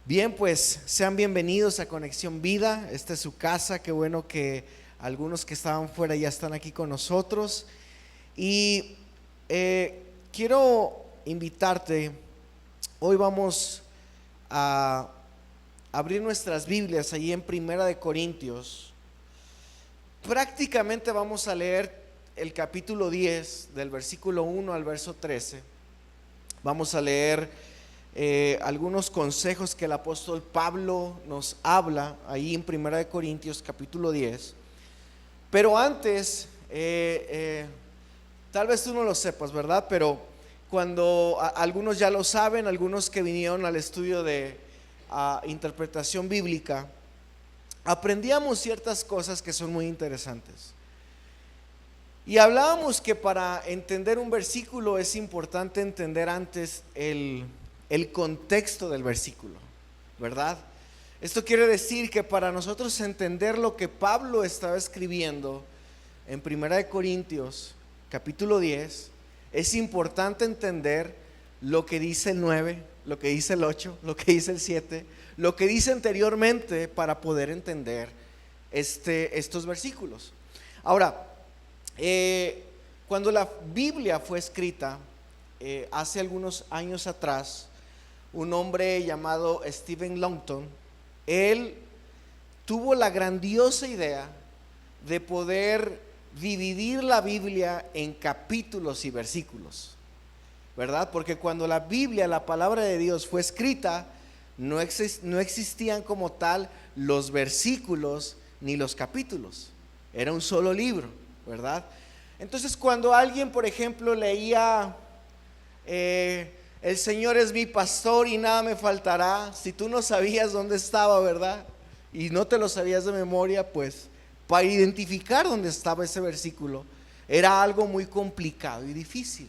Bien, pues sean bienvenidos a Conexión Vida. Esta es su casa. Qué bueno que algunos que estaban fuera ya están aquí con nosotros. Y quiero invitarte. Hoy vamos a abrir nuestras Biblias allí en Primera de Corintios. Prácticamente vamos a leer el capítulo 10 del versículo 1 al verso 13. Vamos a leer algunos consejos que el apóstol Pablo nos habla ahí en Primera de Corintios capítulo 10. Pero antes, tal vez tú no lo sepas, ¿verdad? Pero cuando algunos ya lo saben, algunos que vinieron al estudio de interpretación bíblica, aprendíamos ciertas cosas que son muy interesantes. Y hablábamos que para entender un versículo es importante entender antes el contexto del versículo, ¿verdad? Esto quiere decir que para nosotros entender lo que Pablo estaba escribiendo en Primera de Corintios capítulo 10, es importante entender lo que dice el 9, lo que dice el 8, lo que dice el 7, lo que dice anteriormente para poder entender estos versículos. Ahora, cuando la Biblia fue escrita hace algunos años atrás, un hombre llamado Stephen Longton, él tuvo la grandiosa idea de poder dividir la Biblia en capítulos y versículos, ¿verdad? Porque cuando la Biblia, la palabra de Dios, fue escrita, no existían como tal los versículos ni los capítulos, era un solo libro, ¿verdad? Entonces cuando alguien, por ejemplo, leía el Señor es mi pastor y nada me faltará, si tú no sabías dónde estaba, ¿verdad? Y no te lo sabías de memoria, pues para identificar dónde estaba ese versículo era algo muy complicado y difícil.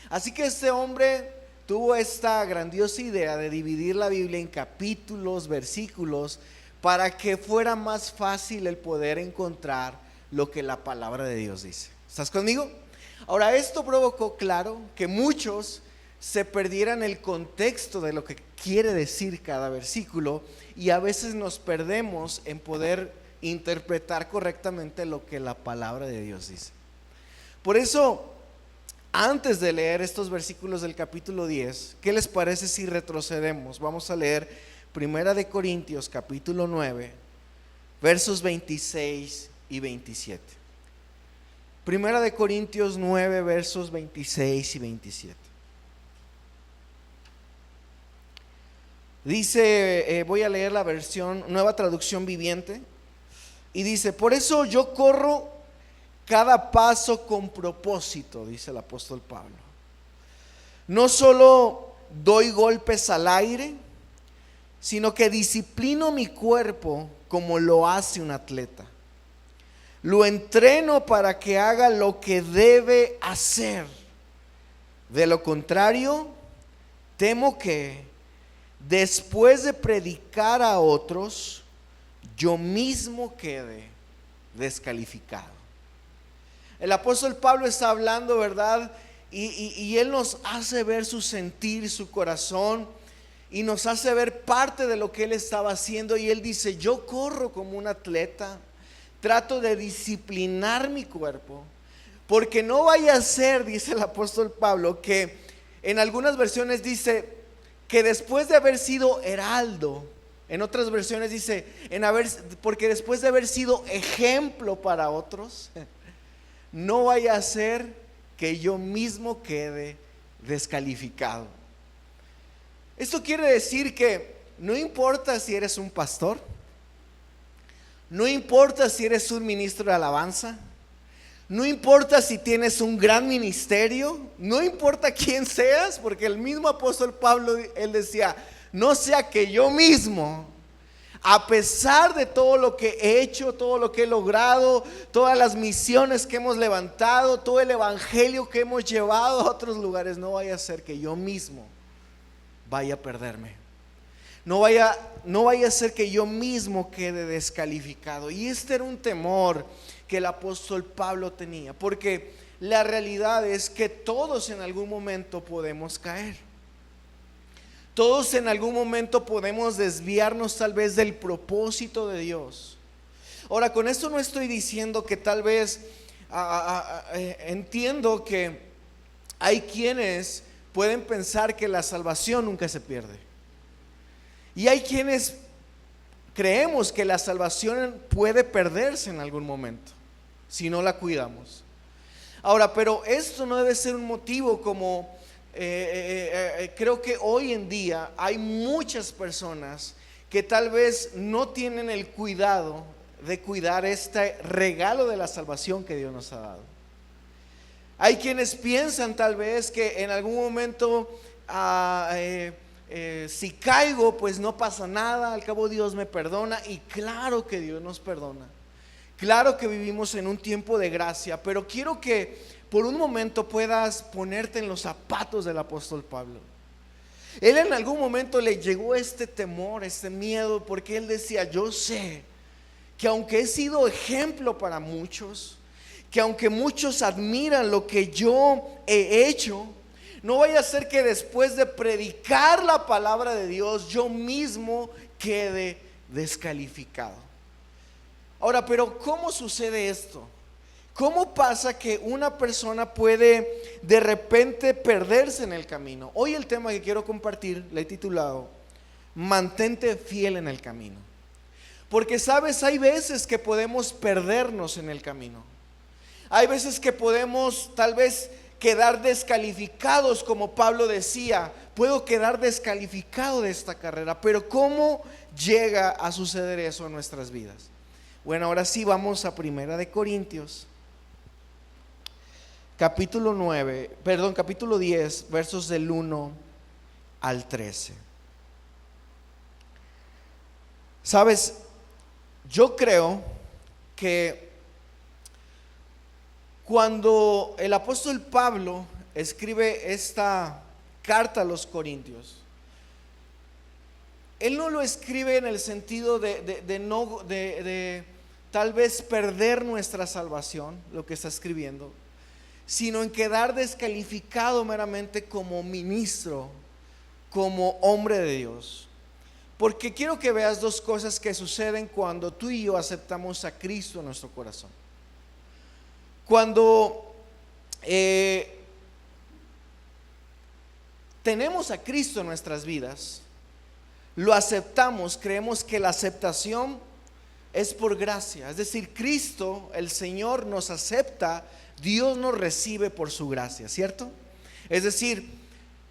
Así que este hombre tuvo esta grandiosa idea de dividir la Biblia en capítulos, versículos, para que fuera más fácil el poder encontrar lo que la palabra de Dios dice. ¿Estás conmigo? Ahora, esto provocó, claro, que muchos se perdieran el contexto de lo que quiere decir cada versículo, y a veces nos perdemos en poder interpretar correctamente lo que la palabra de Dios dice. Por eso, antes de leer estos versículos del capítulo 10, ¿qué les parece si retrocedemos? Vamos a leer Primera de Corintios capítulo 9, versos 26 y 27. Primera de Corintios 9, versos 26 y 27. Dice, voy a leer la versión Nueva Traducción Viviente, y dice: por eso yo corro cada paso con propósito, dice el apóstol Pablo. No solo doy golpes al aire, sino que disciplino mi cuerpo como lo hace un atleta. Lo entreno para que haga lo que debe hacer. De lo contrario, temo que después de predicar a otros, yo mismo quede descalificado. El apóstol Pablo está hablando, ¿verdad? Y él nos hace ver su sentir, su corazón, y nos hace ver parte de lo que él estaba haciendo. Y él dice: yo corro como un atleta, trato de disciplinar mi cuerpo, porque no vaya a ser, dice el apóstol Pablo, que en algunas versiones dice que después de haber sido heraldo, en otras versiones dice porque después de haber sido ejemplo para otros, no vaya a ser que yo mismo quede descalificado. Esto quiere decir que no importa si eres un pastor, no importa si eres un ministro de alabanza, no importa si tienes un gran ministerio, no importa quién seas, porque el mismo apóstol Pablo, él decía: no sea que yo mismo, a pesar de todo lo que he hecho, todo lo que he logrado, todas las misiones que hemos levantado, todo el evangelio que hemos llevado a otros lugares, no vaya a ser que yo mismo vaya a perderme. No vaya a ser que yo mismo quede descalificado. Y este era un temor que el apóstol Pablo tenía, porque la realidad es que todos en algún momento podemos caer. Todos en algún momento podemos desviarnos tal vez del propósito de Dios. Ahora, con esto no estoy diciendo que tal vez entiendo que hay quienes pueden pensar que la salvación nunca se pierde. Y hay quienes creemos que la salvación puede perderse en algún momento si no la cuidamos. Ahora, pero esto no debe ser un motivo como creo que hoy en día hay muchas personas que tal vez no tienen el cuidado de cuidar este regalo de la salvación que Dios nos ha dado. Hay quienes piensan tal vez que en algún momento si caigo pues no pasa nada, al cabo Dios me perdona. Y claro que Dios nos perdona, claro que vivimos en un tiempo de gracia, pero quiero que por un momento puedas ponerte en los zapatos del apóstol Pablo. Él en algún momento le llegó este temor, este miedo, porque él decía: yo sé que aunque he sido ejemplo para muchos, que aunque muchos admiran lo que yo he hecho, no vaya a ser que después de predicar la palabra de Dios yo mismo quede descalificado. Ahora, pero ¿cómo sucede esto? ¿Cómo pasa que una persona puede de repente perderse en el camino? Hoy el tema que quiero compartir le he titulado: mantente fiel en el camino. Porque sabes, hay veces que podemos perdernos en el camino. Hay veces que podemos tal vez quedar descalificados, como Pablo decía: puedo quedar descalificado de esta carrera. Pero ¿cómo llega a suceder eso en nuestras vidas? Bueno, ahora sí vamos a 1 Corintios capítulo 10, versos del 1 al 13. Sabes, yo creo que cuando el apóstol Pablo escribe esta carta a los Corintios, él no lo escribe en el sentido de tal vez perder nuestra salvación, lo que está escribiendo, sino en quedar descalificado meramente como ministro, como hombre de Dios. Porque quiero que veas dos cosas que suceden cuando tú y yo aceptamos a Cristo en nuestro corazón. Cuando tenemos a Cristo en nuestras vidas, lo aceptamos, creemos que la aceptación es por gracia. Es decir, Cristo, el Señor, nos acepta, Dios nos recibe por su gracia, ¿cierto? Es decir,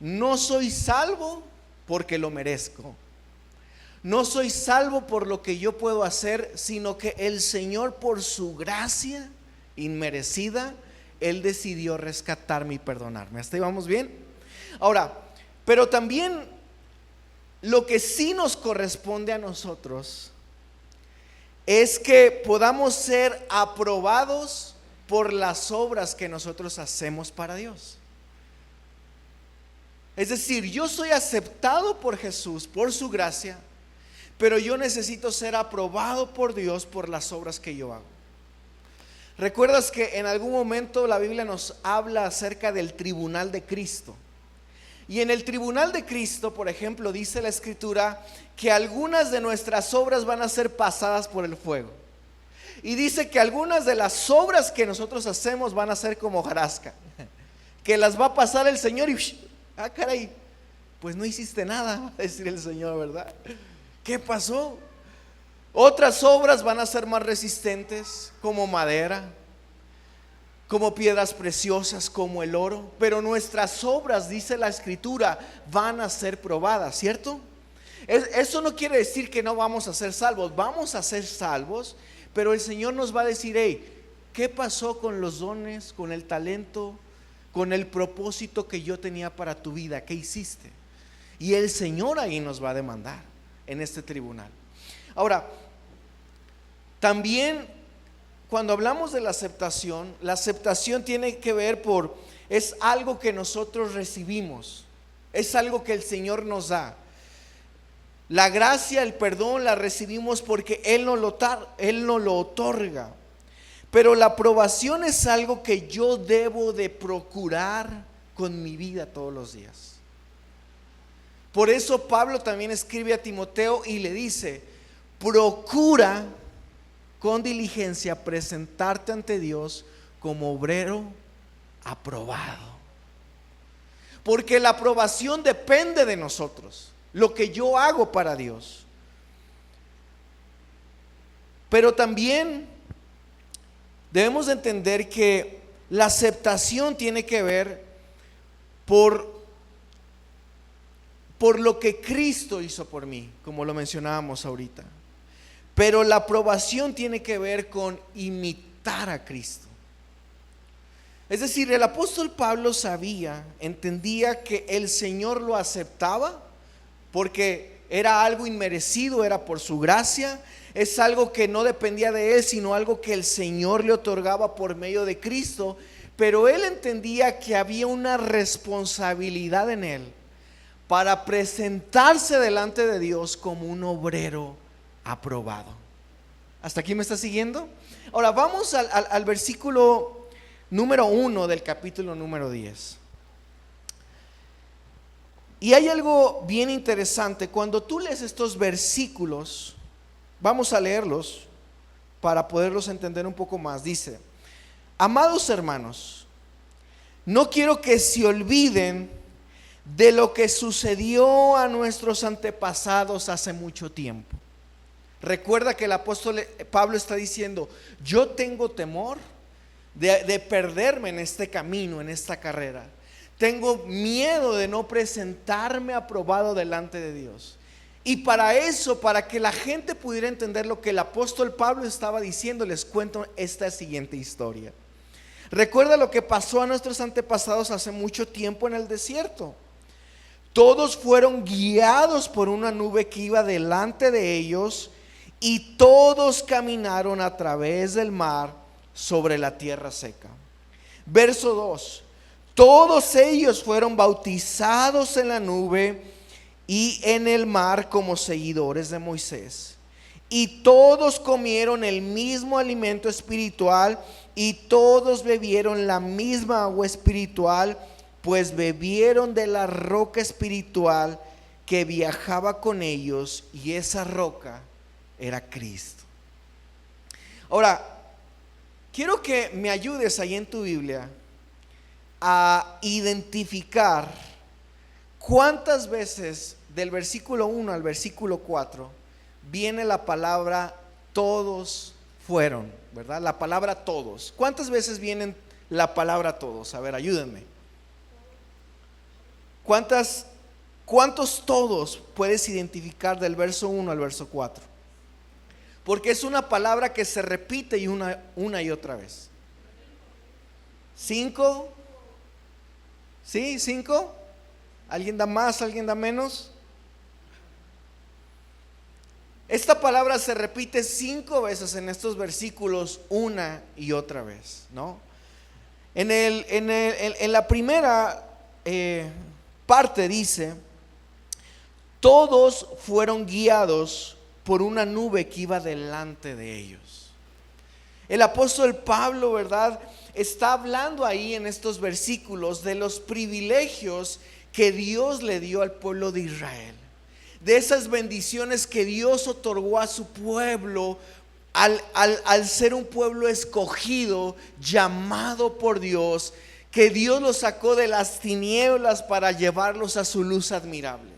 no soy salvo porque lo merezco. No soy salvo por lo que yo puedo hacer, sino que el Señor, por su gracia inmerecida, Él decidió rescatarme y perdonarme. ¿Hasta ahí vamos bien? Ahora, pero también lo que sí nos corresponde a nosotros es que podamos ser aprobados por las obras que nosotros hacemos para Dios. Es decir, yo soy aceptado por Jesús, por su gracia, pero yo necesito ser aprobado por Dios por las obras que yo hago. ¿Recuerdas que en algún momento la Biblia nos habla acerca del tribunal de Cristo? Y en el tribunal de Cristo, por ejemplo, dice la Escritura que algunas de nuestras obras van a ser pasadas por el fuego. Y dice que algunas de las obras que nosotros hacemos van a ser como hojarasca, que las va a pasar el Señor y caray, pues no hiciste nada, va a decir el Señor, ¿verdad? ¿Qué pasó? Otras obras van a ser más resistentes, como madera, como piedras preciosas, como el oro. Pero nuestras obras, dice la Escritura, van a ser probadas, ¿cierto? Eso no quiere decir que no vamos a ser salvos. Vamos a ser salvos, pero el Señor nos va a decir: hey, ¿qué pasó con los dones, con el talento, con el propósito que yo tenía para tu vida? ¿Qué hiciste? Y el Señor ahí nos va a demandar en este tribunal. Ahora, también cuando hablamos de la aceptación tiene que ver es algo que nosotros recibimos, es algo que el Señor nos da. La gracia, el perdón la recibimos porque Él nos lo otorga. Pero la aprobación es algo que yo debo de procurar con mi vida todos los días. Por eso Pablo también escribe a Timoteo y le dice: procura con diligencia presentarte ante Dios como obrero aprobado. Porque la aprobación depende de nosotros, lo que yo hago para Dios. Pero también debemos de entender que la aceptación tiene que ver por lo que Cristo hizo por mí, como lo mencionábamos ahorita. Pero la aprobación tiene que ver con imitar a Cristo. Es decir, el apóstol Pablo entendía que el Señor lo aceptaba porque era algo inmerecido, era por su gracia, es algo que no dependía de él, sino algo que el Señor le otorgaba por medio de Cristo. Pero él entendía que había una responsabilidad en él para presentarse delante de Dios como un obrero aprobado. ¿Hasta aquí me está siguiendo? Ahora vamos al versículo número 1 del capítulo número 10. Y hay algo bien interesante. Cuando tú lees estos versículos, vamos a leerlos para poderlos entender un poco más. Dice: amados hermanos, no quiero que se olviden de lo que sucedió a nuestros antepasados hace mucho tiempo. Recuerda que el apóstol Pablo está diciendo: yo tengo temor de perderme en este camino, en esta carrera. Tengo miedo de no presentarme aprobado delante de Dios. Y para eso, para que la gente pudiera entender lo que el apóstol Pablo estaba diciendo, les cuento esta siguiente historia. Recuerda lo que pasó a nuestros antepasados hace mucho tiempo en el desierto. Todos fueron guiados por una nube que iba delante de ellos, y todos caminaron a través del mar sobre la tierra seca. Verso 2: todos ellos fueron bautizados en la nube y en el mar como seguidores de Moisés. Y todos comieron el mismo alimento espiritual, y todos bebieron la misma agua espiritual, pues bebieron de la roca espiritual que viajaba con ellos, y esa roca era Cristo. Ahora, quiero que me ayudes ahí en tu Biblia a identificar cuántas veces del versículo 1 al versículo 4 viene la palabra todos fueron, ¿verdad? La palabra todos. ¿Cuántas veces viene la palabra todos? A ver, ayúdenme. ¿Cuántos todos puedes identificar del verso 1 al verso 4? Porque es una palabra que se repite y una y otra vez. 5. ¿Sí? 5. ¿Alguien da más? ¿Alguien da menos? Esta palabra se repite 5 veces en estos versículos, una y otra vez, ¿no? En la primera parte dice: todos fueron guiados por una nube que iba delante de ellos. El apóstol Pablo, ¿verdad?, está hablando ahí en estos versículos de los privilegios que Dios le dio al pueblo de Israel, de esas bendiciones que Dios otorgó a su pueblo al ser un pueblo escogido, llamado por Dios, que Dios los sacó de las tinieblas para llevarlos a su luz admirable.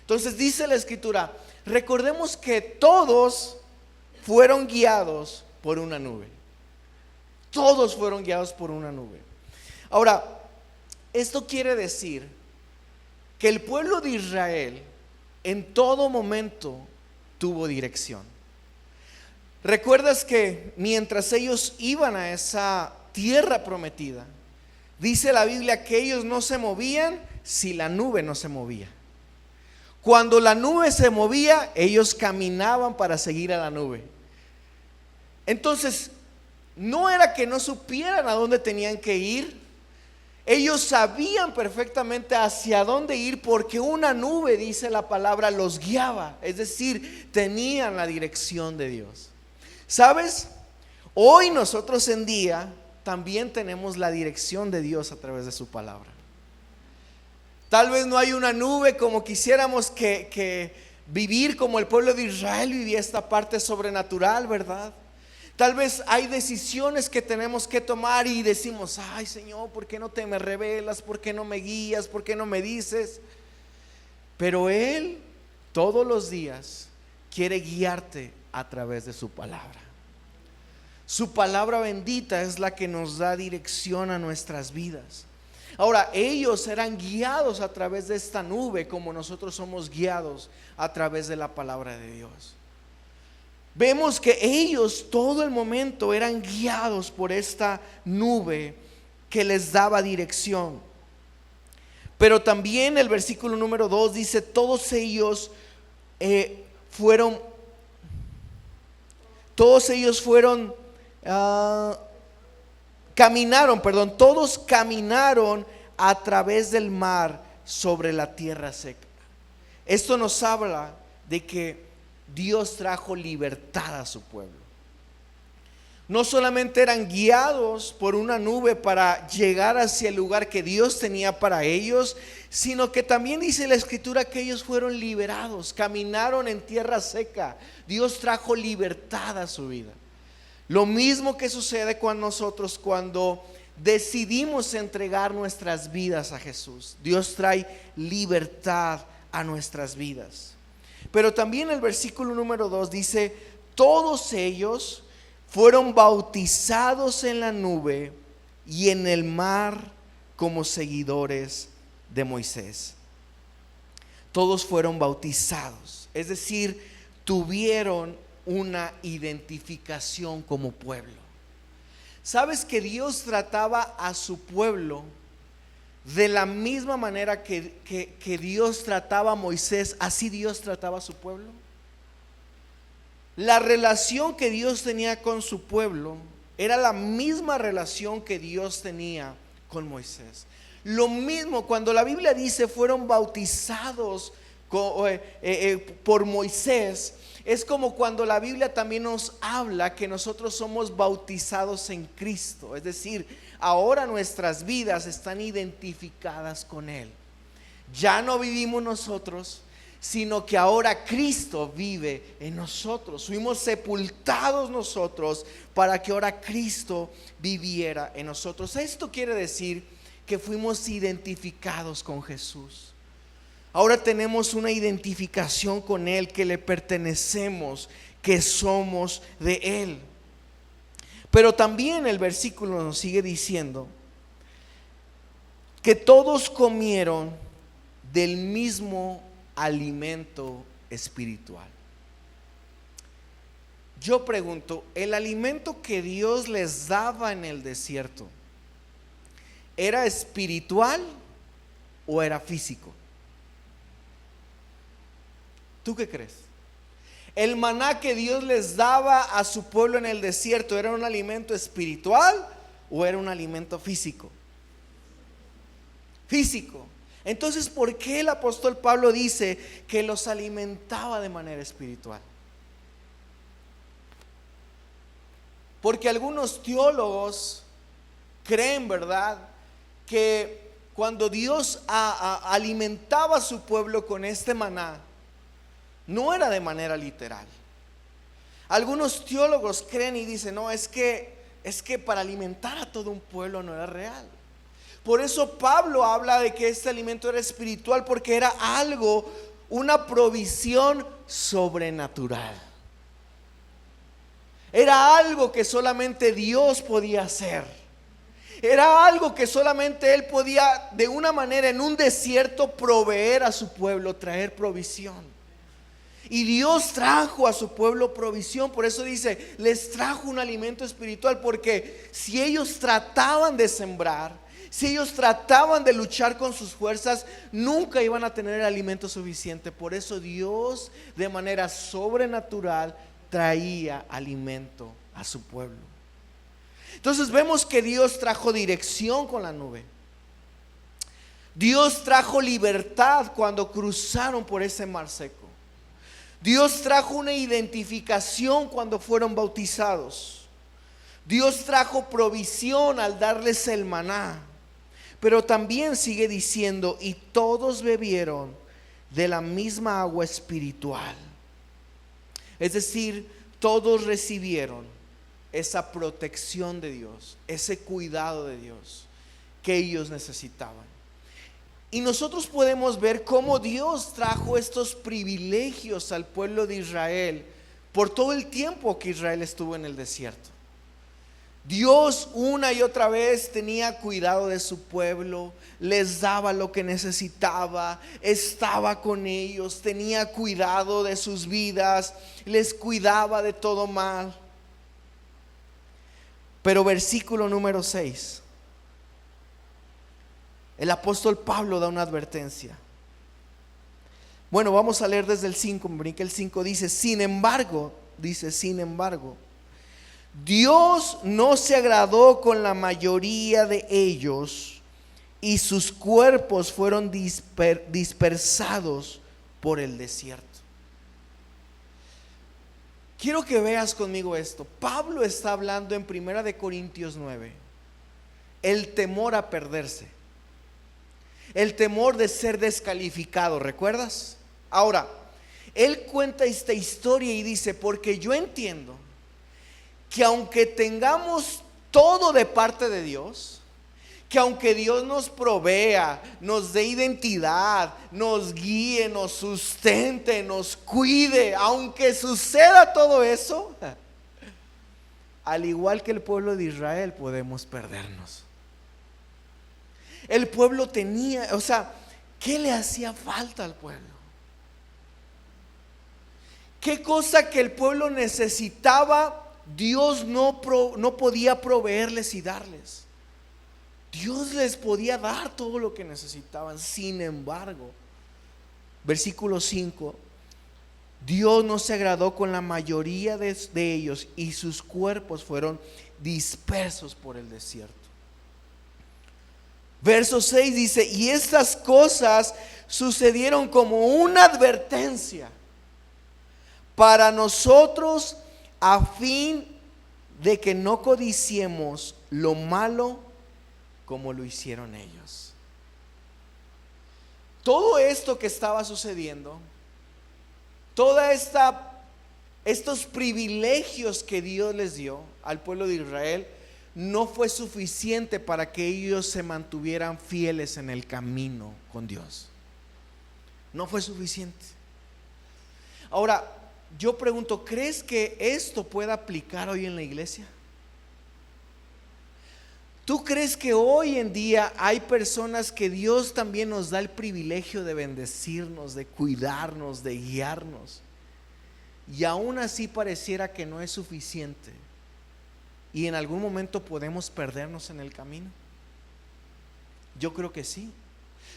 Entonces dice la escritura: recordemos que todos fueron guiados por una nube. Todos fueron guiados por una nube. Ahora, esto quiere decir que el pueblo de Israel en todo momento tuvo dirección. ¿Recuerdas que mientras ellos iban a esa tierra prometida, dice la Biblia que ellos no se movían si la nube no se movía? Cuando la nube se movía, ellos caminaban para seguir a la nube. Entonces, no era que no supieran a dónde tenían que ir. Ellos sabían perfectamente hacia dónde ir, porque una nube, dice la palabra, los guiaba. Es decir, tenían la dirección de Dios. ¿Sabes? Hoy nosotros en día también tenemos la dirección de Dios a través de su palabra. Tal vez no hay una nube como quisiéramos que vivir como el pueblo de Israel vivía esta parte sobrenatural, ¿verdad? Tal vez hay decisiones que tenemos que tomar y decimos: ay, Señor, ¿por qué no te me revelas? ¿Por qué no me guías? ¿Por qué no me dices? Pero Él todos los días quiere guiarte a través de su palabra. Su palabra bendita es la que nos da dirección a nuestras vidas. Ahora, ellos eran guiados a través de esta nube como nosotros somos guiados a través de la palabra de Dios. Vemos que ellos todo el momento eran guiados por esta nube que les daba dirección. Pero también el versículo número 2 dice: todos ellos todos caminaron a través del mar sobre la tierra seca. Esto nos habla de que Dios trajo libertad a su pueblo. No solamente eran guiados por una nube para llegar hacia el lugar que Dios tenía para ellos, sino que también dice la Escritura que ellos fueron liberados, caminaron en tierra seca. Dios trajo libertad a su vida. Lo mismo que sucede con nosotros cuando decidimos entregar nuestras vidas a Jesús. Dios trae libertad a nuestras vidas. Pero también el versículo número 2 dice: todos ellos fueron bautizados en la nube y en el mar como seguidores de Moisés. Todos fueron bautizados, es decir, tuvieron una identificación como pueblo. ¿Sabes que Dios trataba a su pueblo de la misma manera que Dios trataba a Moisés? Así Dios trataba a su pueblo. La relación que Dios tenía con su pueblo era la misma relación que Dios tenía con Moisés. Lo mismo cuando la Biblia dice fueron bautizados por Moisés. Es como cuando la Biblia también nos habla que nosotros somos bautizados en Cristo. Es decir, ahora nuestras vidas están identificadas con Él. Ya no vivimos nosotros, sino que ahora Cristo vive en nosotros. Fuimos sepultados nosotros para que ahora Cristo viviera en nosotros. Esto quiere decir que fuimos identificados con Jesús. Ahora tenemos una identificación con Él, que le pertenecemos, que somos de Él. Pero también el versículo nos sigue diciendo que todos comieron del mismo alimento espiritual. Yo pregunto, ¿el alimento que Dios les daba en el desierto era espiritual o era físico? ¿Tú qué crees? ¿El maná que Dios les daba a su pueblo en el desierto era un alimento espiritual o era un alimento físico? Físico. Entonces, ¿por qué el apóstol Pablo dice que los alimentaba de manera espiritual? Porque algunos teólogos creen, ¿verdad?, que cuando Dios alimentaba a su pueblo con este maná, no era de manera literal. Algunos teólogos creen y dicen: no, es que para alimentar a todo un pueblo no era real. Por eso Pablo habla de que este alimento era espiritual, porque era algo, una provisión sobrenatural. Era algo que solamente Dios podía hacer. Era algo que solamente Él podía, de una manera, en un desierto, proveer a su pueblo, traer provisión. Y Dios trajo a su pueblo provisión. Por eso dice, les trajo un alimento espiritual, porque si ellos trataban de sembrar, si ellos trataban de luchar con sus fuerzas, nunca iban a tener el alimento suficiente. Por eso Dios, de manera sobrenatural, traía alimento a su pueblo. Entonces vemos que Dios trajo dirección con la nube. Dios trajo libertad cuando cruzaron por ese mar seco. Dios trajo una identificación cuando fueron bautizados. Dios trajo provisión al darles el maná. Pero también sigue diciendo, y todos bebieron de la misma agua espiritual. Es decir, todos recibieron esa protección de Dios, ese cuidado de Dios que ellos necesitaban. Y nosotros podemos ver cómo Dios trajo estos privilegios al pueblo de Israel por todo el tiempo que Israel estuvo en el desierto. Dios una y otra vez tenía cuidado de su pueblo, les daba lo que necesitaba, estaba con ellos, tenía cuidado de sus vidas, les cuidaba de todo mal. Pero versículo número 6, el apóstol Pablo da una advertencia. Bueno, vamos a leer desde el 5, brinca el 5, dice, sin embargo, Dios no se agradó con la mayoría de ellos y sus cuerpos fueron dispersados por el desierto. Quiero que veas conmigo esto. Pablo está hablando en 1 Corintios 9, el temor a perderse, el temor de ser descalificado, ¿recuerdas? Ahora, él cuenta esta historia y dice, porque yo entiendo que aunque tengamos todo de parte de Dios, que aunque Dios nos provea, nos dé identidad, nos guíe, nos sustente, nos cuide, aunque suceda todo eso, al igual que el pueblo de Israel podemos perdernos. El pueblo tenía, ¿qué le hacía falta al pueblo? ¿Qué cosa que el pueblo necesitaba? Dios no podía proveerles y darles. Dios les podía dar todo lo que necesitaban. Sin embargo, versículo 5, Dios no se agradó con la mayoría de ellos y sus cuerpos fueron dispersos por el desierto. Verso 6 dice, y estas cosas sucedieron como una advertencia para nosotros, a fin de que no codiciemos lo malo como lo hicieron ellos. Todo esto que estaba sucediendo, estos privilegios que Dios les dio al pueblo de Israel, no fue suficiente para que ellos se mantuvieran fieles en el camino con Dios. No fue suficiente. Ahora, yo pregunto, ¿crees que esto pueda aplicar hoy en la iglesia? ¿Tú crees que hoy en día hay personas que Dios también nos da el privilegio de bendecirnos, de cuidarnos, de guiarnos, y aún así pareciera que no es suficiente y en algún momento podemos perdernos en el camino? Yo creo que sí.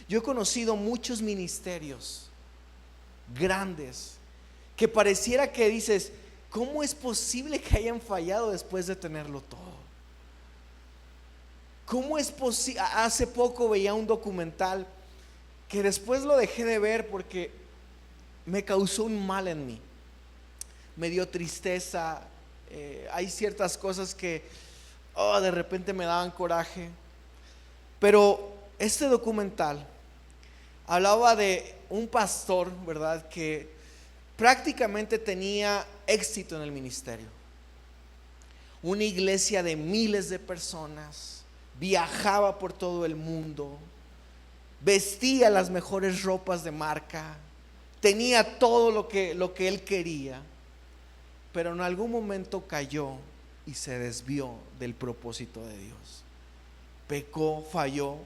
Yo he conocido muchos ministerios grandes que pareciera que dices, ¿cómo es posible que hayan fallado después de tenerlo todo? ¿Cómo es posible? Hace poco veía un documental que después lo dejé de ver porque me causó un mal en mí. Me dio tristeza. Hay ciertas cosas que de repente me daban coraje. Pero este documental hablaba de un pastor, ¿verdad?, que prácticamente tenía éxito en el ministerio. Una iglesia de miles de personas, viajaba por todo el mundo, vestía las mejores ropas de marca, tenía todo lo que él quería, pero en algún momento cayó y se desvió del propósito de Dios. Pecó, falló,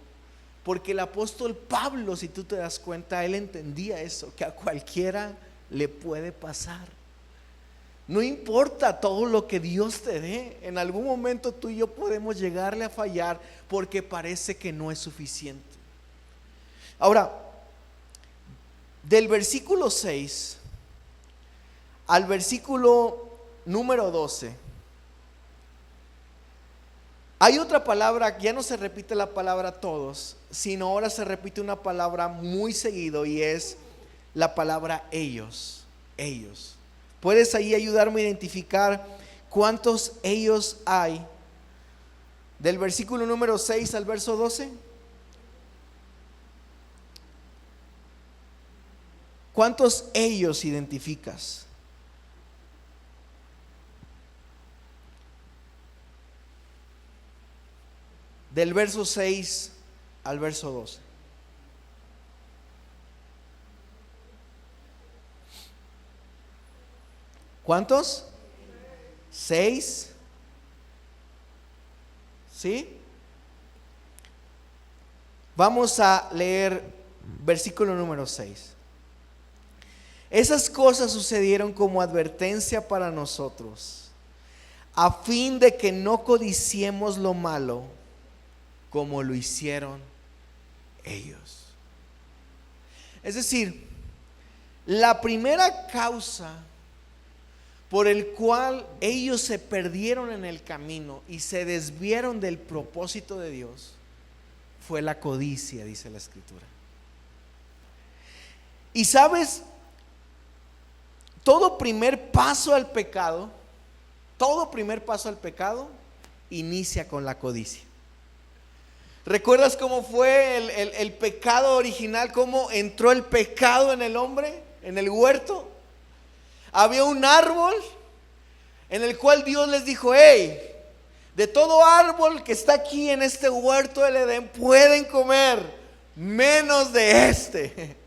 porque el apóstol Pablo, si tú te das cuenta, él entendía eso, que a cualquiera le puede pasar. No importa todo lo que Dios te dé, en algún momento tú y yo podemos llegarle a fallar porque parece que no es suficiente. Ahora, del versículo 6 al versículo número 12, hay otra palabra, ya no se repite la palabra todos, sino ahora se repite una palabra muy seguido y es la palabra ellos. Ellos. ¿Puedes ahí ayudarme a identificar cuántos ellos hay? Del versículo número 6 al verso 12. ¿Cuántos ellos identificas? Del verso 6 al verso 12. ¿Cuántos? 6. ¿Sí? Vamos a leer versículo número 6. Esas cosas sucedieron como advertencia para nosotros, a fin de que no codiciemos lo malo como lo hicieron ellos. Es decir, la primera causa por el cual ellos se perdieron en el camino y se desviaron del propósito de Dios fue la codicia, dice la Escritura. Y sabes, todo primer paso al pecado inicia con la codicia. ¿Recuerdas cómo fue el pecado original? ¿Cómo entró el pecado en el hombre, en el huerto? Había un árbol en el cual Dios les dijo: hey, de todo árbol que está aquí en este huerto del Edén pueden comer, menos de este.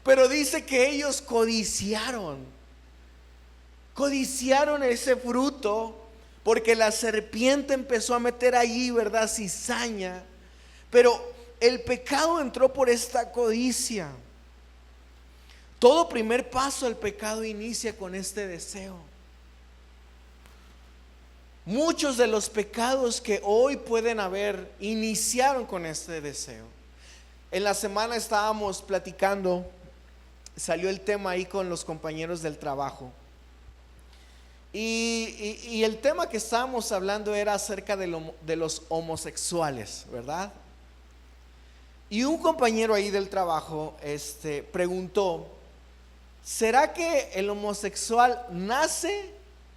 Pero dice que ellos codiciaron ese fruto, porque la serpiente empezó a meter allí, ¿verdad?, cizaña. Pero el pecado entró por esta codicia. Todo primer paso al pecado inicia con este deseo. Muchos de los pecados que hoy pueden haber iniciaron con este deseo. En la semana estábamos platicando, salió el tema ahí con los compañeros del trabajo. Y el tema que estábamos hablando era acerca de los homosexuales, ¿verdad? Y un compañero ahí del trabajo preguntó: ¿será que el homosexual nace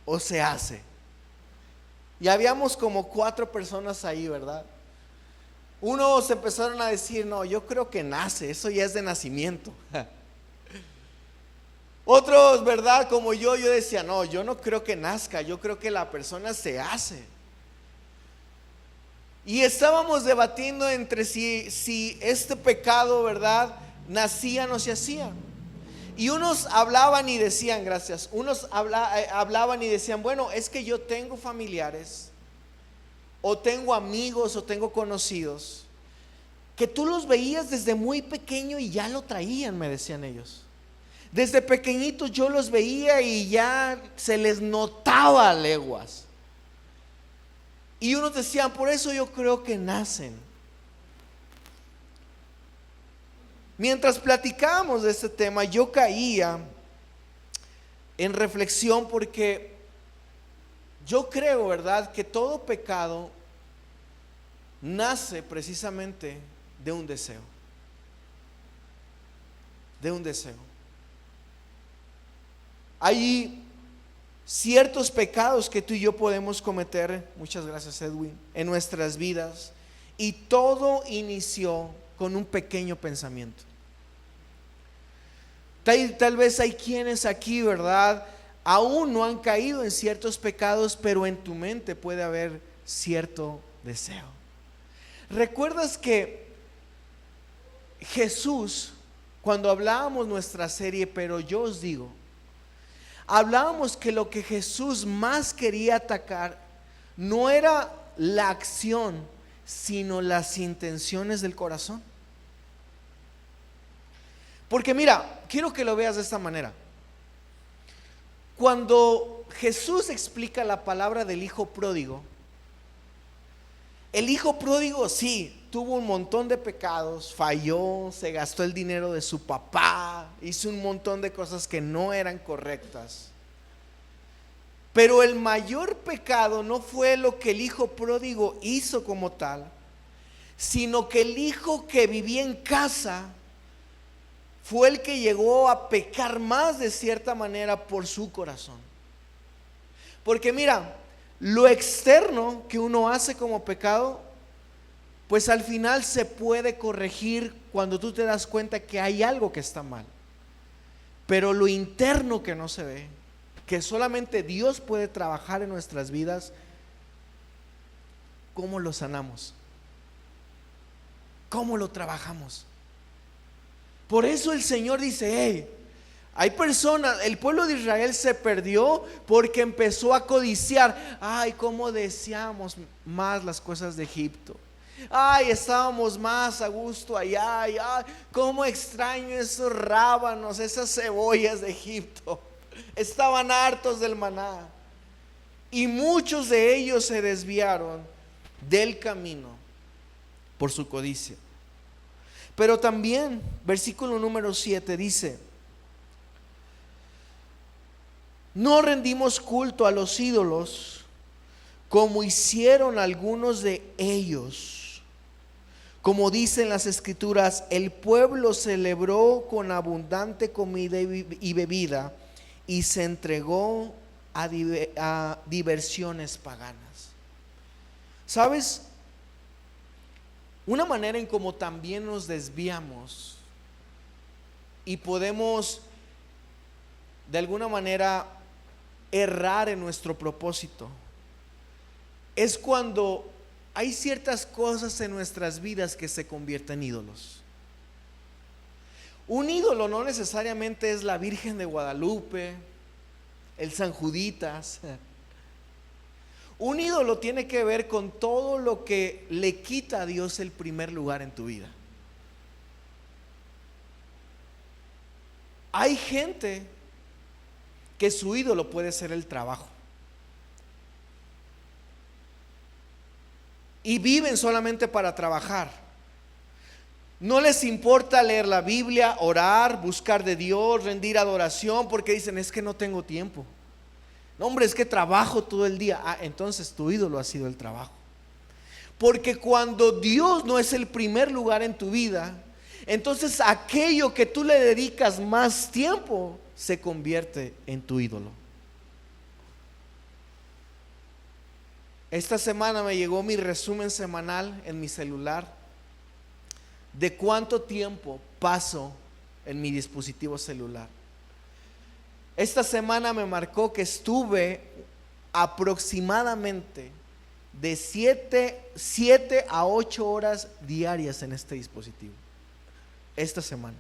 o se hace? Y habíamos como 4 personas ahí, ¿verdad? Unos empezaron a decir: no, yo creo que nace, eso ya es de nacimiento. Otros, ¿verdad?, como yo decía: no, yo no creo que nazca, yo creo que la persona se hace. Y estábamos debatiendo entre si este pecado, ¿verdad?, nacía o no se hacía. Y unos hablaban y decían, gracias, hablaban y decían: bueno, es que yo tengo familiares, o tengo amigos, o tengo conocidos, que tú los veías desde muy pequeño y ya lo traían, me decían ellos. Desde pequeñitos yo los veía y ya se les notaba a leguas. Y unos decían: por eso yo creo que nacen. Mientras platicábamos de este tema, yo caía en reflexión, porque yo creo, ¿verdad?, que todo pecado nace precisamente de un deseo. De un deseo. Hay ciertos pecados que tú y yo podemos cometer, muchas gracias Edwin, en nuestras vidas, y todo inició con un pequeño pensamiento. Tal vez hay quienes aquí, ¿verdad?, aún no han caído en ciertos pecados, pero en tu mente puede haber cierto deseo. ¿Recuerdas que Jesús, cuando hablábamos nuestra serie Pero yo os digo, hablábamos que lo que Jesús más quería atacar no era la acción, sino las intenciones del corazón? Porque mira, quiero que lo veas de esta manera. Cuando Jesús explica la palabra del hijo pródigo, el hijo pródigo sí, tuvo un montón de pecados, falló, se gastó el dinero de su papá, hizo un montón de cosas que no eran correctas. Pero el mayor pecado no fue lo que el hijo pródigo hizo como tal, sino que el hijo que vivía en casa fue el que llegó a pecar más de cierta manera por su corazón. Porque mira, lo externo que uno hace como pecado, pues al final se puede corregir cuando tú te das cuenta que hay algo que está mal. Pero lo interno que no se ve, que solamente Dios puede trabajar en nuestras vidas, ¿cómo lo sanamos? ¿Cómo lo trabajamos? Por eso el Señor dice: hey, hay personas, el pueblo de Israel se perdió porque empezó a codiciar. Ay, cómo deseamos más las cosas de Egipto. Ay, estábamos más a gusto allá. Ay, cómo extraño esos rábanos, esas cebollas de Egipto. Estaban hartos del maná. Y muchos de ellos se desviaron del camino por su codicia. Pero también, versículo número 7 dice: no rendimos culto a los ídolos como hicieron algunos de ellos. Como dicen las escrituras, el pueblo celebró con abundante comida y bebida y se entregó a diversiones paganas. ¿Sabes? Una manera en cómo también nos desviamos y podemos de alguna manera errar en nuestro propósito es cuando hay ciertas cosas en nuestras vidas que se convierten en ídolos. Un ídolo no necesariamente es la Virgen de Guadalupe, el San Juditas. Un ídolo tiene que ver con todo lo que le quita a Dios el primer lugar en tu vida. Hay gente que su ídolo puede ser el trabajo. Y viven solamente para trabajar. No les importa leer la Biblia, orar, buscar de Dios, rendir adoración, porque dicen: es que no tengo tiempo. No, hombre, es que trabajo todo el día. Entonces tu ídolo ha sido el trabajo. Porque cuando Dios no es el primer lugar en tu vida, entonces aquello que tú le dedicas más tiempo se convierte en tu ídolo. Esta semana me llegó mi resumen semanal en mi celular de cuánto tiempo paso en mi dispositivo celular. Esta semana me marcó que estuve aproximadamente de 7 a 8 horas diarias en este dispositivo. Esta semana.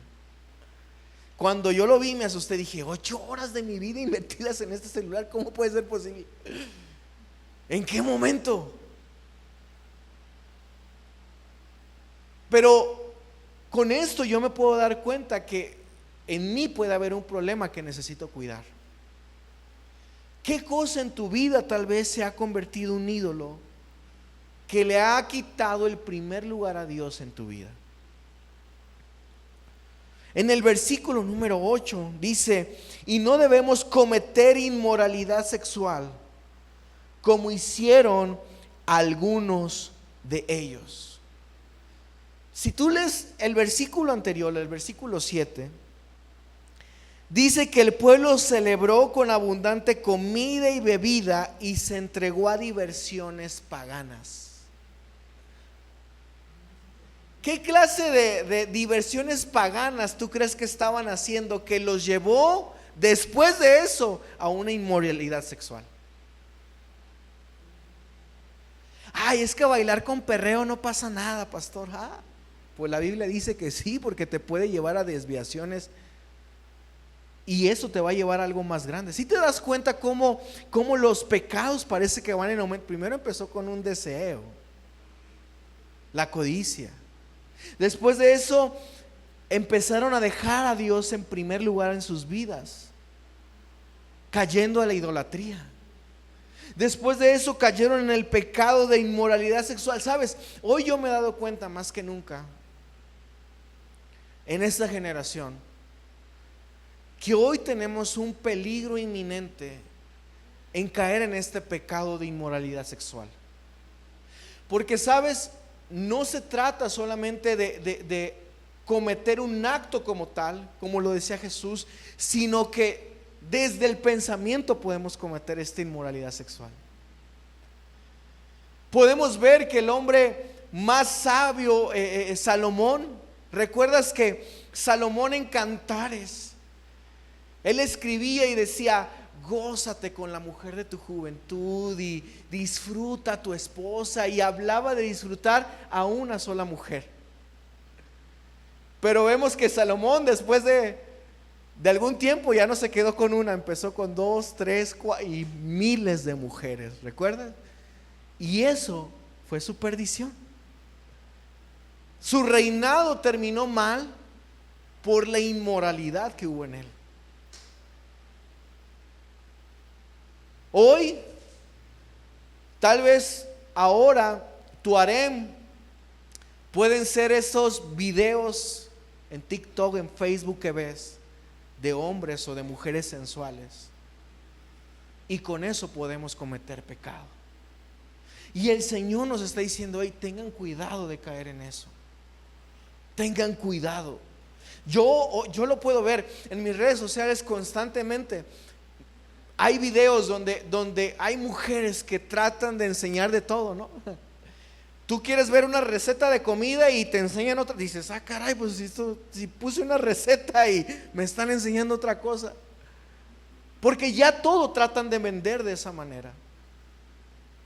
Cuando yo lo vi me asusté, dije: 8 horas de mi vida invertidas en este celular, ¿cómo puede ser posible? ¿En qué momento? Pero con esto yo me puedo dar cuenta que en mí puede haber un problema que necesito cuidar. ¿Qué cosa en tu vida tal vez se ha convertido en un ídolo que le ha quitado el primer lugar a Dios en tu vida? En el versículo número 8 dice: y no debemos cometer inmoralidad sexual como hicieron algunos de ellos. Si tú lees el versículo anterior, el versículo 7, dice que el pueblo celebró con abundante comida y bebida y se entregó a diversiones paganas. ¿Qué clase de diversiones paganas tú crees que estaban haciendo que los llevó después de eso a una inmoralidad sexual? Ay, es que bailar con perreo no pasa nada, pastor. Pues la Biblia dice que sí, porque te puede llevar a desviaciones y eso te va a llevar a algo más grande. Si te das cuenta cómo los pecados parece que van en aumento. Primero empezó con un deseo, la codicia. Después de eso empezaron a dejar a Dios en primer lugar en sus vidas, cayendo a la idolatría. Después de eso cayeron en el pecado de inmoralidad sexual. ¿Sabes? Hoy yo me he dado cuenta más que nunca en esta generación que hoy tenemos un peligro inminente en caer en este pecado de inmoralidad sexual. Porque, ¿sabes? No se trata solamente de cometer un acto como tal, como lo decía Jesús, sino que desde el pensamiento podemos cometer esta inmoralidad sexual. Podemos ver que el hombre más sabio, Salomón, recuerdas que Salomón en Cantares Él escribía y decía: gózate con la mujer de tu juventud y disfruta a tu esposa. Y hablaba de disfrutar a una sola mujer. Pero vemos que Salomón, después de algún tiempo, ya no se quedó con una, empezó con 2, 3, 4 y miles de mujeres, ¿recuerdan? Y eso fue su perdición. Su reinado terminó mal por la inmoralidad que hubo en él. Hoy, tal vez ahora, tu harem pueden ser esos videos en TikTok, en Facebook que ves de hombres o de mujeres sensuales, y con eso podemos cometer pecado. Y el Señor nos está diciendo: hey, tengan cuidado de caer en eso. Tengan cuidado. Yo lo puedo ver en mis redes sociales constantemente. Hay videos donde hay mujeres que tratan de enseñar de todo, ¿no? Tú quieres ver una receta de comida y te enseñan otra. Dices: ah, caray, pues si puse una receta y me están enseñando otra cosa. Porque ya todo tratan de vender de esa manera.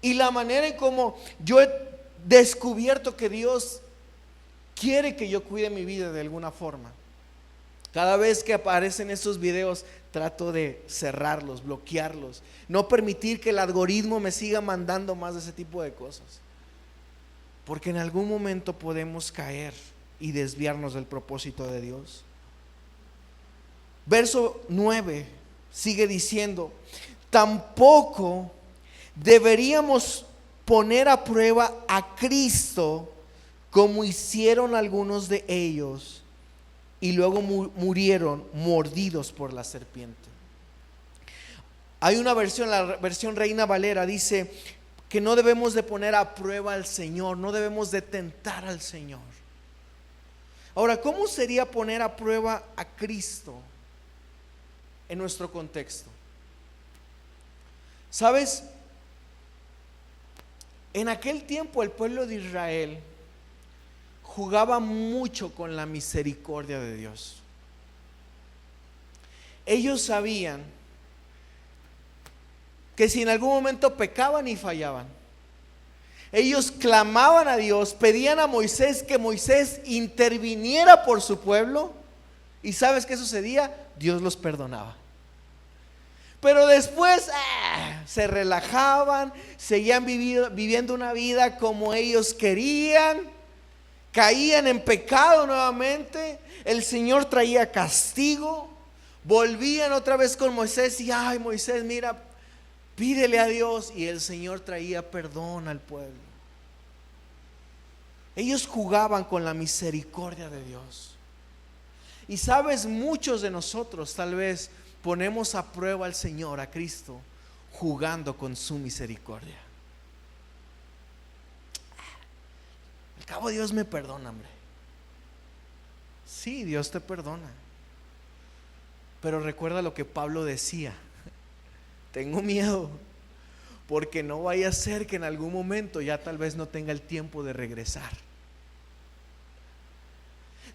Y la manera en como yo he descubierto que Dios quiere que yo cuide mi vida de alguna forma, cada vez que aparecen estos videos, trato de cerrarlos, bloquearlos, no permitir que el algoritmo me siga mandando más de ese tipo de cosas. Porque en algún momento podemos caer y desviarnos del propósito de Dios. Verso 9 sigue diciendo: tampoco deberíamos poner a prueba a Cristo como hicieron algunos de ellos y luego murieron mordidos por la serpiente. Hay una versión, la versión Reina Valera, dice que no debemos de poner a prueba al Señor, no debemos de tentar al Señor. Ahora, ¿cómo sería poner a prueba a Cristo en nuestro contexto? ¿Sabes? En aquel tiempo el pueblo de Israel jugaba mucho con la misericordia de Dios. Ellos sabían que si en algún momento pecaban y fallaban, ellos clamaban a Dios, pedían a Moisés que Moisés interviniera por su pueblo, y ¿sabes qué sucedía? Dios los perdonaba. Pero después se relajaban, seguían viviendo una vida como ellos querían, caían en pecado nuevamente, el Señor traía castigo, volvían otra vez con Moisés y: ay, Moisés, mira, pídele a Dios, y el Señor traía perdón al pueblo. Ellos jugaban con la misericordia de Dios. Y sabes, muchos de nosotros tal vez ponemos a prueba al Señor, a Cristo, jugando con su misericordia. Al cabo Dios me perdona, hombre. Sí, Dios te perdona. Pero recuerda lo que Pablo decía: tengo miedo, porque no vaya a ser que en algún momento ya tal vez no tenga el tiempo de regresar.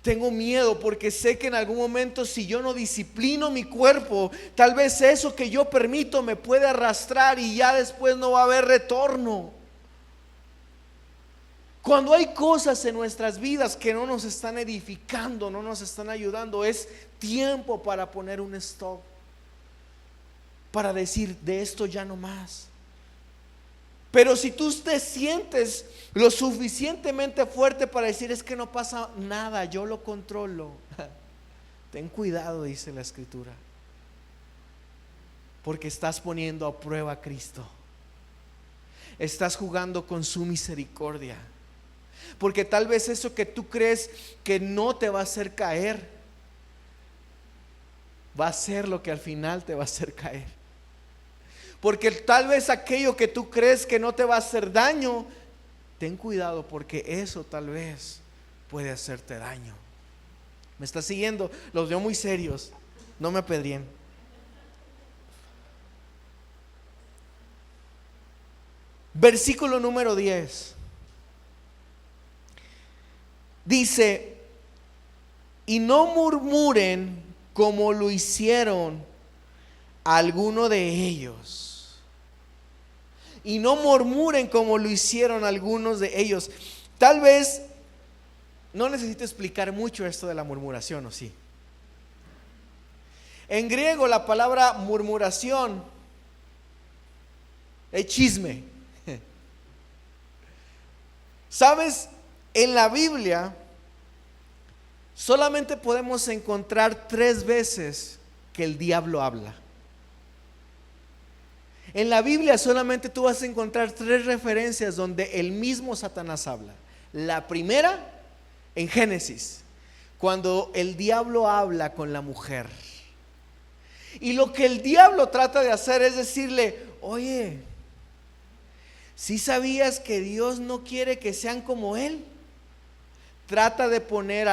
Tengo miedo porque sé que en algún momento, si yo no disciplino mi cuerpo, tal vez eso que yo permito me puede arrastrar y ya después no va a haber retorno. Cuando hay cosas en nuestras vidas que no nos están edificando, no nos están ayudando, es tiempo para poner un stop, para decir: de esto ya no más. Pero si tú te sientes lo suficientemente fuerte para decir: es que no pasa nada, yo lo controlo, ten cuidado, dice la Escritura, porque estás poniendo a prueba a Cristo. Estás jugando con su misericordia, porque tal vez eso que tú crees que no te va a hacer caer, va a ser lo que al final te va a hacer caer. Porque tal vez aquello que tú crees que no te va a hacer daño, ten cuidado, porque eso tal vez puede hacerte daño. ¿Me estás siguiendo? Los veo muy serios, no me apedrien. Versículo número 10 dice: y no murmuren como lo hicieron a alguno de ellos. Y no murmuren como lo hicieron algunos de ellos. Tal vez no necesito explicar mucho esto de la murmuración, ¿o sí? En griego la palabra murmuración es chisme. ¿Sabes? En la Biblia solamente podemos encontrar 3 veces que el diablo habla. En la Biblia solamente tú vas a encontrar 3 referencias donde el mismo Satanás habla. La primera, en Génesis, cuando el diablo habla con la mujer. Y lo que el diablo trata de hacer es decirle: oye, ¿sí sabías que Dios no quiere que sean como Él? Trata de poner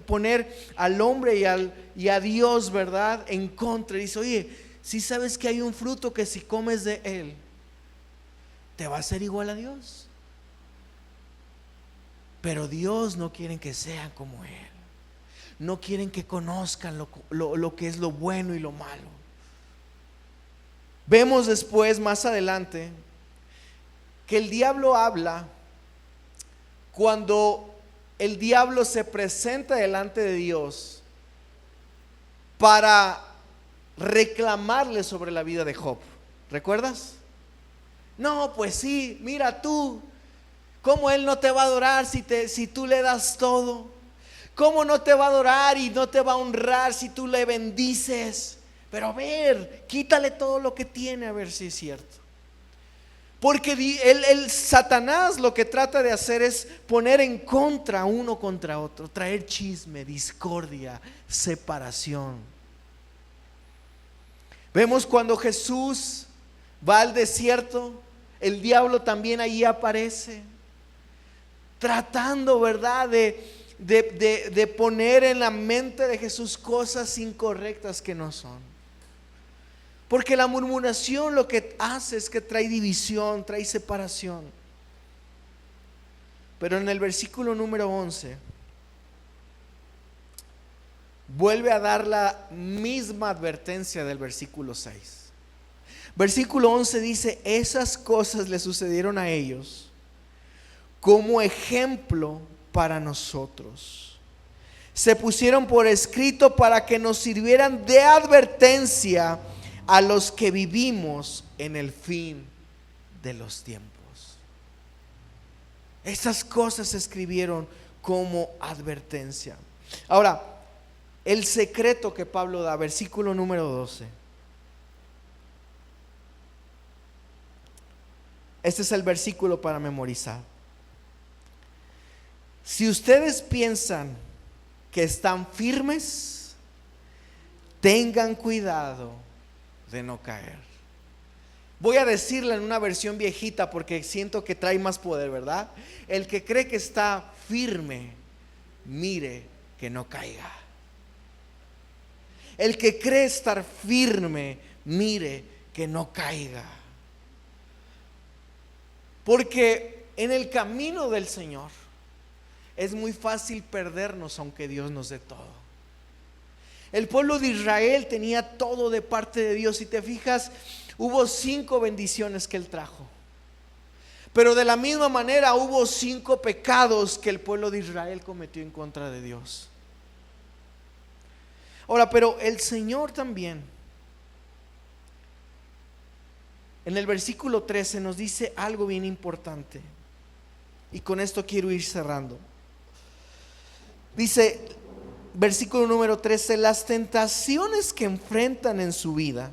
poner al hombre y a Dios, ¿verdad?, en contra. Y dice: oye, ¿sí sabes que hay un fruto que si comes de él te va a hacer igual a Dios? Pero Dios no quiere que sean como Él. No quieren que conozcan lo que es lo bueno y lo malo. Vemos después, más adelante, que el diablo habla cuando el diablo se presenta delante de Dios para reclamarle sobre la vida de Job. ¿Recuerdas? No, pues sí, mira tú, ¿cómo él no te va a adorar si tú le das todo? ¿Cómo no te va a adorar y no te va a honrar si tú le bendices? Pero a ver, quítale todo lo que tiene, a ver si es cierto. Porque el Satanás lo que trata de hacer es poner en contra uno contra otro, traer chisme, discordia, separación. Vemos cuando Jesús va al desierto, el diablo también allí aparece, tratando, ¿verdad?, de poner en la mente de Jesús cosas incorrectas que no son. Porque la murmuración lo que hace es que trae división, trae separación. Pero en el versículo número 11 vuelve a dar la misma advertencia del versículo 6. Versículo 11 dice: esas cosas le sucedieron a ellos como ejemplo para nosotros. Se pusieron por escrito para que nos sirvieran de advertencia a los que vivimos en el fin de los tiempos. Esas cosas se escribieron como advertencia. Ahora, el secreto que Pablo da, versículo número 12. Este es el versículo para memorizar. Si ustedes piensan que están firmes, tengan cuidado de no caer. Voy a decirla en una versión viejita porque siento que trae más poder, ¿verdad? El que cree que está firme, mire que no caiga. El que cree estar firme, mire que no caiga. Porque en el camino del Señor es muy fácil perdernos aunque Dios nos dé todo. El pueblo de Israel tenía todo de parte de Dios. Si te fijas, hubo 5 bendiciones que Él trajo. Pero de la misma manera hubo 5 pecados que el pueblo de Israel cometió en contra de Dios. Ahora, pero el Señor también, en el versículo 13 nos dice algo bien importante. Y con esto quiero ir cerrando. Dice, versículo número 13: las tentaciones que enfrentan en su vida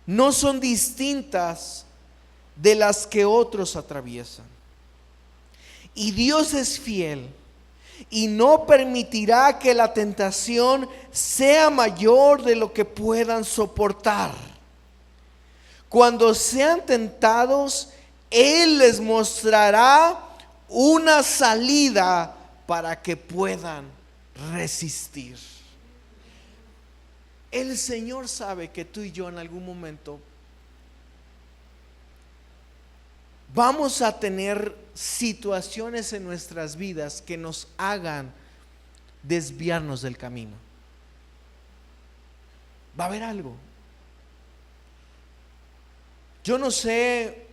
no son distintas de las que otros atraviesan. Y Dios es fiel y no permitirá que la tentación sea mayor de lo que puedan soportar. Cuando sean tentados, Él les mostrará una salida para que puedan resistir. El Señor sabe que tú y yo en algún momento vamos a tener situaciones en nuestras vidas que nos hagan desviarnos del camino. Va a haber algo. Yo no sé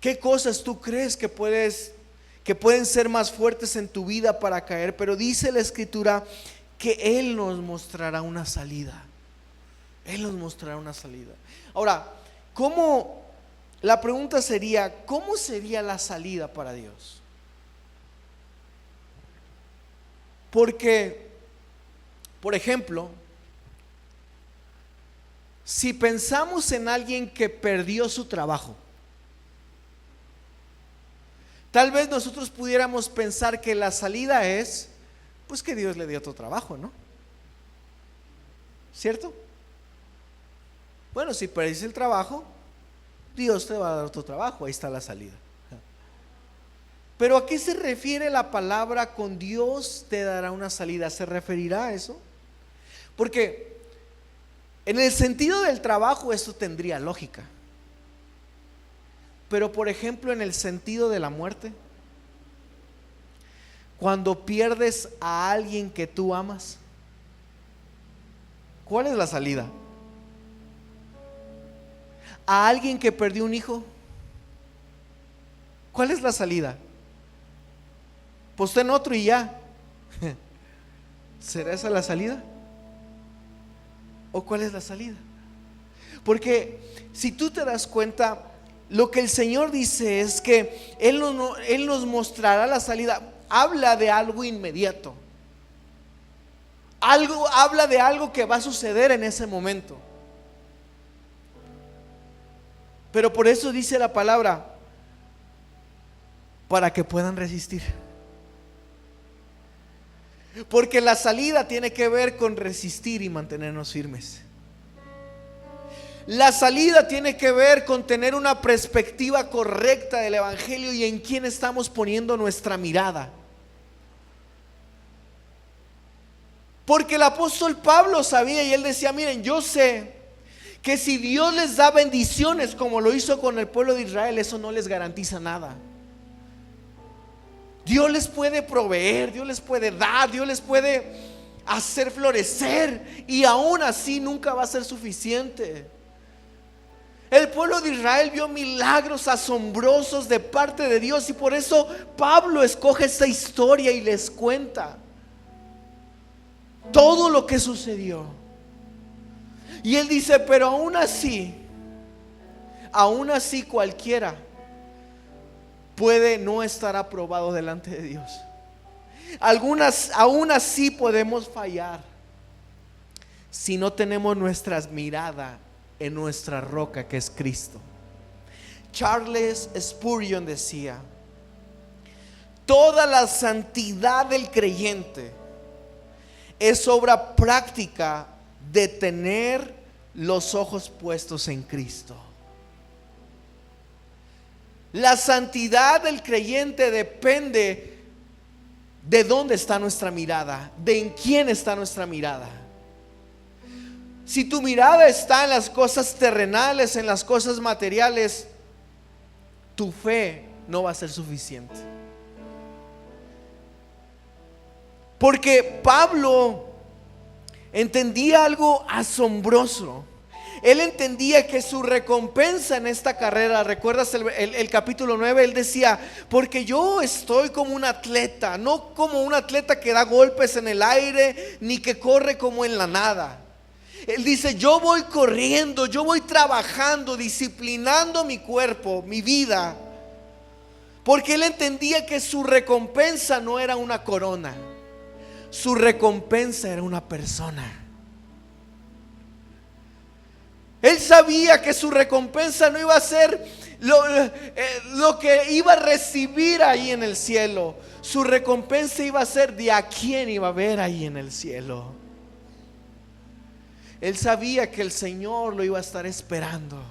qué cosas tú crees que pueden ser más fuertes en tu vida para caer, pero dice la Escritura que Él nos mostrará una salida. Él nos mostrará una salida. Ahora, la pregunta sería, ¿cómo sería la salida para Dios? Porque, por ejemplo, si pensamos en alguien que perdió su trabajo, tal vez nosotros pudiéramos pensar que la salida es, pues que Dios le dio otro trabajo, ¿no? ¿Cierto? Bueno, si perdiste el trabajo, Dios te va a dar otro trabajo, ahí está la salida. Pero ¿a qué se refiere la palabra con Dios te dará una salida? ¿Se referirá a eso? Porque en el sentido del trabajo esto tendría lógica. Pero por ejemplo en el sentido de la muerte, cuando pierdes a alguien que tú amas, ¿cuál es la salida? A alguien que perdió un hijo, ¿cuál es la salida? Pues ten otro y ya. ¿Será esa la salida? ¿O cuál es la salida? Porque si tú te das cuenta, lo que el Señor dice es que Él nos mostrará la salida. Habla de algo inmediato. Habla de algo que va a suceder en ese momento. Pero por eso dice la palabra, para que puedan resistir. Porque la salida tiene que ver con resistir y mantenernos firmes. La salida tiene que ver con tener una perspectiva correcta del Evangelio y en quién estamos poniendo nuestra mirada. Porque el apóstol Pablo sabía y él decía, miren, yo sé que si Dios les da bendiciones como lo hizo con el pueblo de Israel, eso no les garantiza nada. Dios les puede proveer, Dios les puede dar, Dios les puede hacer florecer, y aún así nunca va a ser suficiente. El pueblo de Israel vio milagros asombrosos de parte de Dios, y por eso Pablo escoge esta historia y les cuenta todo lo que sucedió. Y él dice, pero aún así cualquiera puede no estar aprobado delante de Dios. Aún así podemos fallar si no tenemos nuestra mirada en nuestra roca, que es Cristo. Charles Spurgeon decía, toda la santidad del creyente es obra práctica de tener los ojos puestos en Cristo. La santidad del creyente depende de dónde está nuestra mirada, de en quién está nuestra mirada. Si tu mirada está en las cosas terrenales, en las cosas materiales, tu fe no va a ser suficiente. Porque Pablo entendía algo asombroso. Él entendía que su recompensa en esta carrera, ¿recuerdas el capítulo 9? Él decía, porque yo estoy como un atleta, no como un atleta que da golpes en el aire, ni que corre como en la nada. Él dice, yo voy corriendo, yo voy trabajando, disciplinando mi cuerpo, mi vida, porque él entendía que su recompensa no era una corona, su recompensa era una persona. Él sabía que su recompensa no iba a ser lo que iba a recibir ahí en el cielo. Su recompensa iba a ser de a quién iba a ver ahí en el cielo. Él sabía que el Señor lo iba a estar esperando.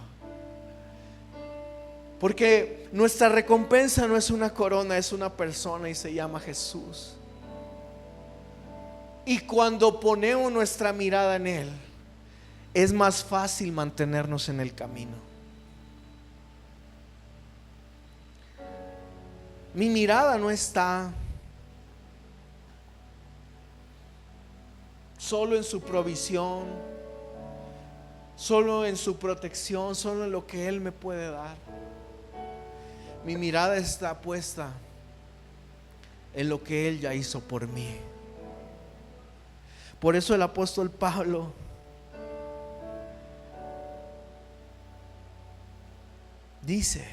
Porque nuestra recompensa no es una corona, es una persona y se llama Jesús. Y cuando ponemos nuestra mirada en Él, es más fácil mantenernos en el camino. Mi mirada no está solo en su provisión, solo en su protección, solo en lo que Él me puede dar. Mi mirada está puesta en lo que Él ya hizo por mí. Por eso el apóstol Pablo dice: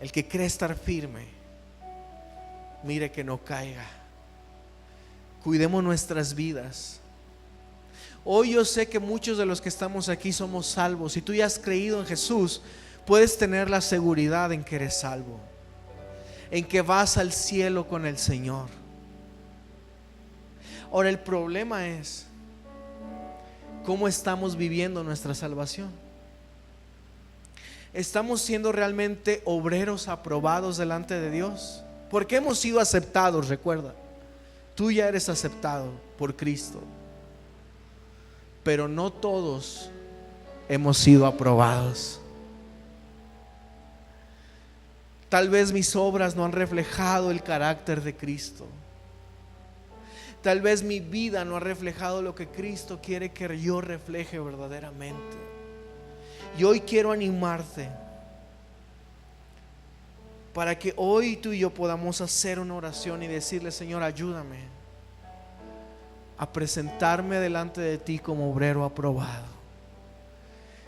el que cree estar firme, mire que no caiga. Cuidemos nuestras vidas. Hoy yo sé que muchos de los que estamos aquí somos salvos. Si tú ya has creído en Jesús, puedes tener la seguridad en que eres salvo, en que vas al cielo con el Señor. Ahora el problema es cómo estamos viviendo nuestra salvación. ¿Estamos siendo realmente obreros aprobados delante de Dios? Porque hemos sido aceptados, recuerda. Tú ya eres aceptado por Cristo. Pero no todos hemos sido aprobados. Tal vez mis obras no han reflejado el carácter de Cristo. Tal vez mi vida no ha reflejado lo que Cristo quiere que yo refleje verdaderamente. Y hoy quiero animarte para que hoy tú y yo podamos hacer una oración y decirle: Señor, ayúdame a presentarme delante de ti como obrero aprobado.